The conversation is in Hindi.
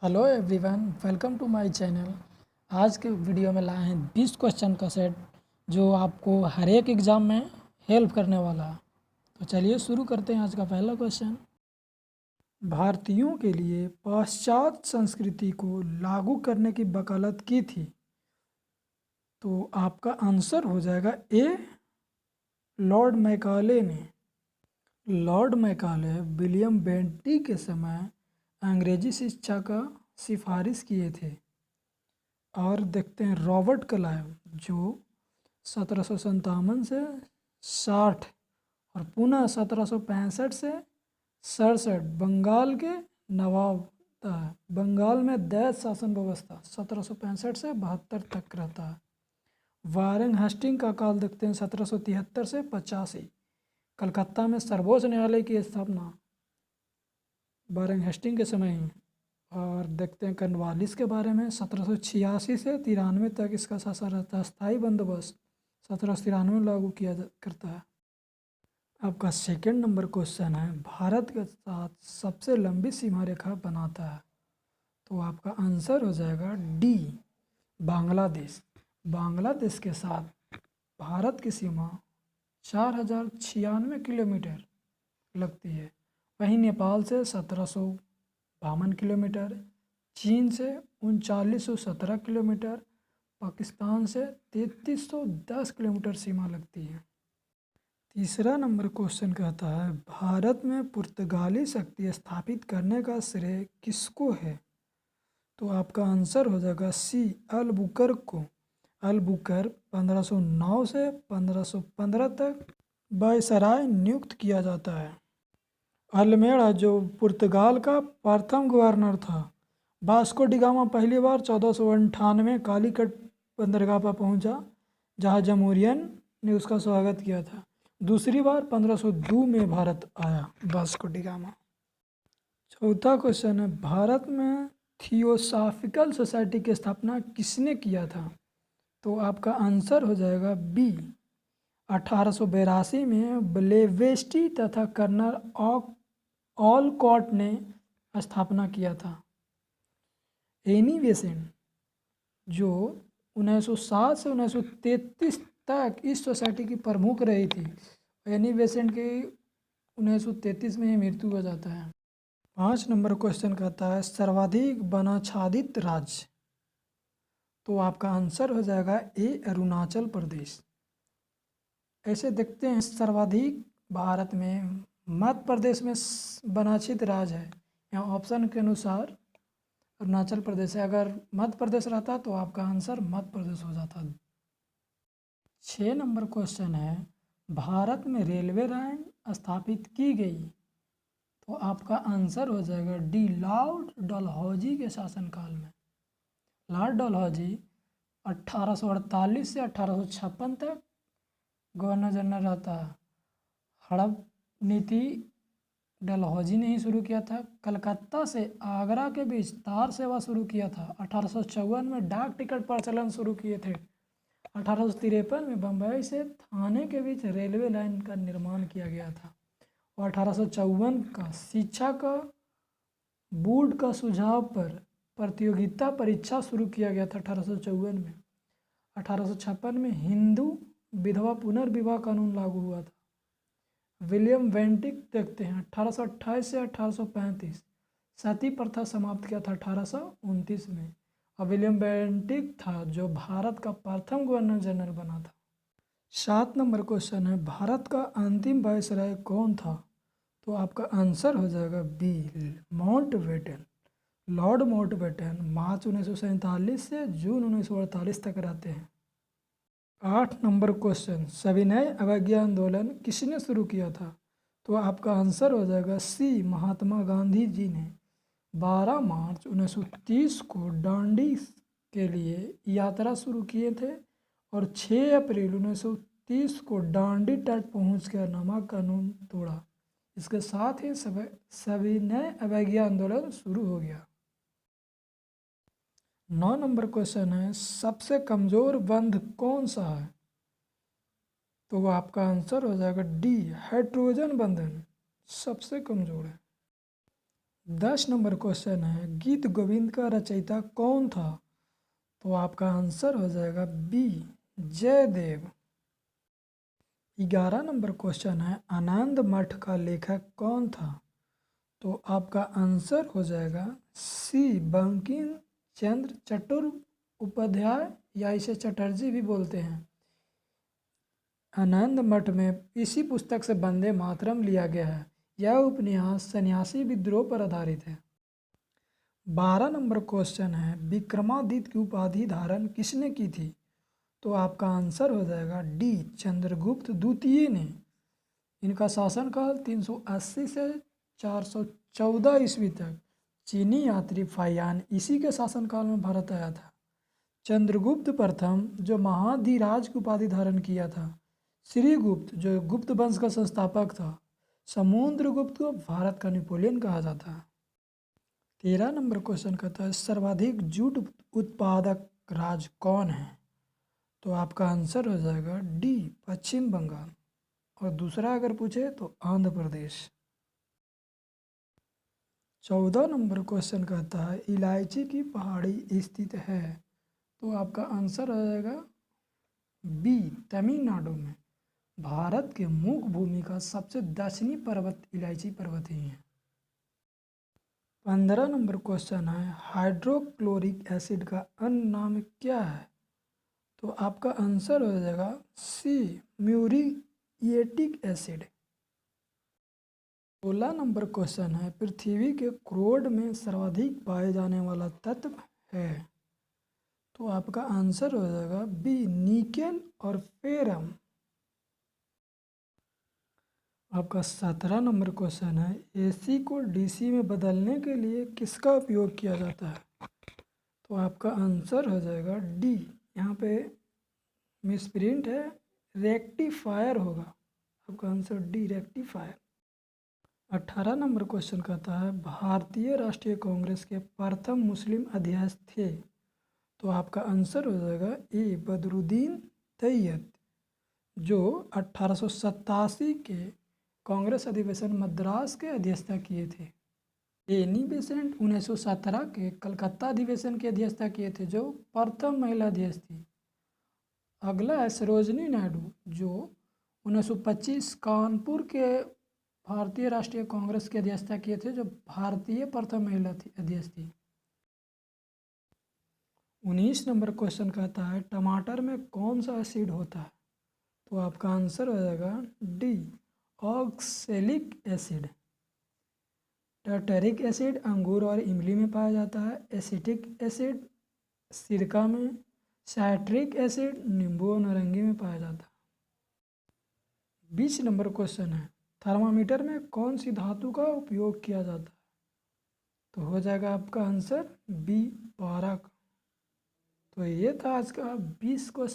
Hello everyone, welcome to my channel. आज के वीडियो में लाए हैं 20 क्वेश्चन का सेट जो आपको हर एक एग्ज़ाम में हेल्प करने वाला है। तो चलिए शुरू करते हैं आज का पहला क्वेश्चन। भारतीयों के लिए पाश्चात्य संस्कृति को लागू करने की वकालत की थी। तो आपका आंसर हो जाएगा ए, लॉर्ड मैकाले ने। लॉर्ड मैकाले विलियम बेंटिक के समय अंग्रेजी शिक्षा का सिफारिश किए थे। और देखते हैं रॉबर्ट क्लाइव जो 1757 से 60 और पुनः 1765 से 67 बंगाल के नवाब था। बंगाल में दैत शासन व्यवस्था 1765 से 72 तक रहता है। वारेन हेस्टिंग का काल देखते हैं 1773 से 85। कलकत्ता में सर्वोच्च न्यायालय की स्थापना वारेन हेस्टिंग के समय ही। और देखते हैं कॉर्नवालिस के बारे में 1786 से 93 तक इसका शासन रहता है। स्थायी बंदोबस्त 1793 में लागू करता है। आपका सेकंड नंबर क्वेश्चन है, भारत के साथ सबसे लंबी सीमा रेखा बनाता है। तो आपका आंसर हो जाएगा डी, बांग्लादेश। बांग्लादेश के साथ भारत की सीमा 4096 किलोमीटर लगती है। वहीं नेपाल से 1752 किलोमीटर, चीन से 3917 किलोमीटर, पाकिस्तान से 3310 किलोमीटर सीमा लगती है। तीसरा नंबर क्वेश्चन कहता है, भारत में पुर्तगाली शक्ति स्थापित करने का श्रेय किसको है। तो आपका आंसर हो जाएगा सी, अलबुकर्क को। अलबुकर्क 1509 से 1515 तक वायसराय नियुक्त किया जाता है। अल्मेड़ा जो पुर्तगाल का प्रथम गवर्नर था। वास्को डी गामा पहली बार 1498 कालीकट बंदरगाह पर पहुंचा, जहां जमूरियन ने उसका स्वागत किया था। दूसरी बार 1502 में भारत आया वास्को डी गामा। चौथा क्वेश्चन है, भारत में थियोसॉफिकल सोसाइटी की स्थापना किसने किया था। तो आपका आंसर हो जाएगा बी, 1882 में ब्लेवेस्टी तथा कर्नल ऑलकॉट ने स्थापना किया था। एनी बेसेंट जो 1907 से 1933 तक इस सोसाइटी की प्रमुख रही थी। एनी बेसेंट की 1933 में ही मृत्यु हो जाता है। 5 नंबर क्वेश्चन कहता है, सर्वाधिक वनाच्छादित राज्य। तो आपका आंसर हो जाएगा ए, अरुणाचल प्रदेश। ऐसे देखते हैं सर्वाधिक भारत में मध्य प्रदेश में वनाच्छित राज्य है। यहाँ ऑप्शन के अनुसार अरुणाचल प्रदेश है। अगर मध्य प्रदेश रहता तो आपका आंसर मध्य प्रदेश हो जाता। 6 नंबर क्वेश्चन है, भारत में रेलवे लाइन स्थापित की गई। तो आपका आंसर हो जाएगा डी, लॉर्ड डलहौजी के शासनकाल में। लॉर्ड डलहौजी 1848 से 1856 तक गवर्नर जनरल रहता है। हड़प नीति डलहौजी ने ही शुरू किया था। कलकत्ता से आगरा के बीच तार सेवा शुरू किया था। 1854 में डाक टिकट प्रचलन शुरू किए थे। 1853 में बम्बई से थाने के बीच रेलवे लाइन का निर्माण किया गया था। और 1854 का शिक्षा का बोर्ड का सुझाव पर प्रतियोगिता परीक्षा शुरू किया गया था 1854 में। 1856 में हिंदू विधवा पुनर्विवाह कानून लागू हुआ था। विलियम बेंटिक देखते हैं 1828 से 1835 सती प्रथा समाप्त किया था 1829 में। और विलियम बेंटिक था जो भारत का प्रथम गवर्नर जनरल बना था। 7 नंबर क्वेश्चन है, भारत का अंतिम वायसराय कौन था। तो आपका आंसर हो जाएगा बी, माउंटबेटन। लॉर्ड माउंटबेटन मार्च 1947 से जून 1948 तक रहते हैं। 8 नंबर क्वेश्चन, सविनय अवज्ञा आंदोलन किसने शुरू किया था। तो आपका आंसर हो जाएगा सी, महात्मा गांधी जी ने। 12 मार्च 1930 को दांडी के लिए यात्रा शुरू किए थे और 6 अप्रैल 1930 को दांडी तट पहुंचकर नमक कानून तोड़ा। इसके साथ ही सविनय अवज्ञा आंदोलन शुरू हो गया। 9 नंबर क्वेश्चन है, सबसे कमजोर बंध कौन सा है। तो वो आपका आंसर हो जाएगा डी, हाइड्रोजन बंधन सबसे कमजोर है। 10 नंबर क्वेश्चन है, गीत गोविंद का रचयिता कौन था? तो आपका आंसर हो जाएगा बी, जयदेव। 11 नंबर क्वेश्चन है, आनंद मठ का लेखक कौन था? तो आपका आंसर हो जाएगा सी, बंकिम चंद्र चट्टोपाध्याय, या इसे चटर्जी भी बोलते हैं। आनंद मठ में इसी पुस्तक से वंदे मातरम लिया गया है। यह उपन्यास सन्यासी विद्रोह पर आधारित है। 12 नंबर क्वेश्चन है, विक्रमादित्य की उपाधि धारण किसने की थी? तो आपका आंसर हो जाएगा डी, चंद्रगुप्त द्वितीय ने। इनका शासनकाल 380 से 414 ईस्वी तक। चीनी यात्री फाहियान इसी के शासनकाल में भारत आया था। चंद्रगुप्त प्रथम जो महाधिराज की उपाधि धारण किया था। श्रीगुप्त जो गुप्त वंश का संस्थापक था। समुद्रगुप्त को भारत का नेपोलियन कहा जाता है। 13 नंबर क्वेश्चन कहता है, सर्वाधिक जूट उत्पादक राज्य कौन है? तो आपका आंसर हो जाएगा डी, पश्चिम बंगाल। और दूसरा अगर पूछे तो आंध्र प्रदेश। 14 नंबर क्वेश्चन कहता है, इलायची की पहाड़ी स्थित है। तो आपका आंसर हो जाएगा बी, तमिलनाडु में। भारत के मुख भूमि का सबसे दक्षिणी पर्वत इलायची पर्वत ही है। 15 नंबर क्वेश्चन है, हाइड्रोक्लोरिक एसिड का अन्य नाम क्या है? तो आपका आंसर हो जाएगा सी, म्यूरिएटिक एसिड। 16 नंबर क्वेश्चन है, पृथ्वी के क्रोड में सर्वाधिक पाए जाने वाला तत्व है। तो आपका आंसर हो जाएगा बी, निकेल और फेरम। आपका 17 नंबर क्वेश्चन है, एसी को डीसी में बदलने के लिए किसका उपयोग किया जाता है? तो आपका आंसर हो जाएगा डी, यहाँ पे मिसप्रिंट है, रेक्टिफायर होगा। आपका answer D, rectifier. 18 number question कहता है, भारतीय राष्ट्रीय कांग्रेस के प्रथम मुस्लिम अध्यक्ष थे। तो आपका आंसर हो जाएगा ए, बदरुद्दीन तैयब, जो 1887 के कांग्रेस अधिवेशन मद्रास के अध्यक्षता किए थे। एनी बेसेंट 1917 के कलकत्ता अधिवेशन की अध्यक्षता किए थे, जो प्रथम महिला अध्यक्ष थी। अगला है सरोजनी नायडू, जो 1925 कानपुर के भारतीय राष्ट्रीय कांग्रेस की अध्यक्षता किए थे, जो भारतीय प्रथम महिला थी अध्यक्ष थी। 19 नंबर क्वेश्चन कहता है, टमाटर में कौन सा एसिड होता है? तो आपका आंसर हो जाएगा D, oxalic acid. Tartaric acid अंगूर और इमली में पाया जाता है। एसिटिक एसिड सिरका में। साइट्रिक एसिड नींबू और नारंगी में पाया जाता है। 20 नंबर क्वेश्चन है, थर्मामीटर में कौन सी धातु का उपयोग किया जाता है? तो हो जाएगा आपका आंसर बी, 12 का। तो ये था आज का 20 क्वेश्चन।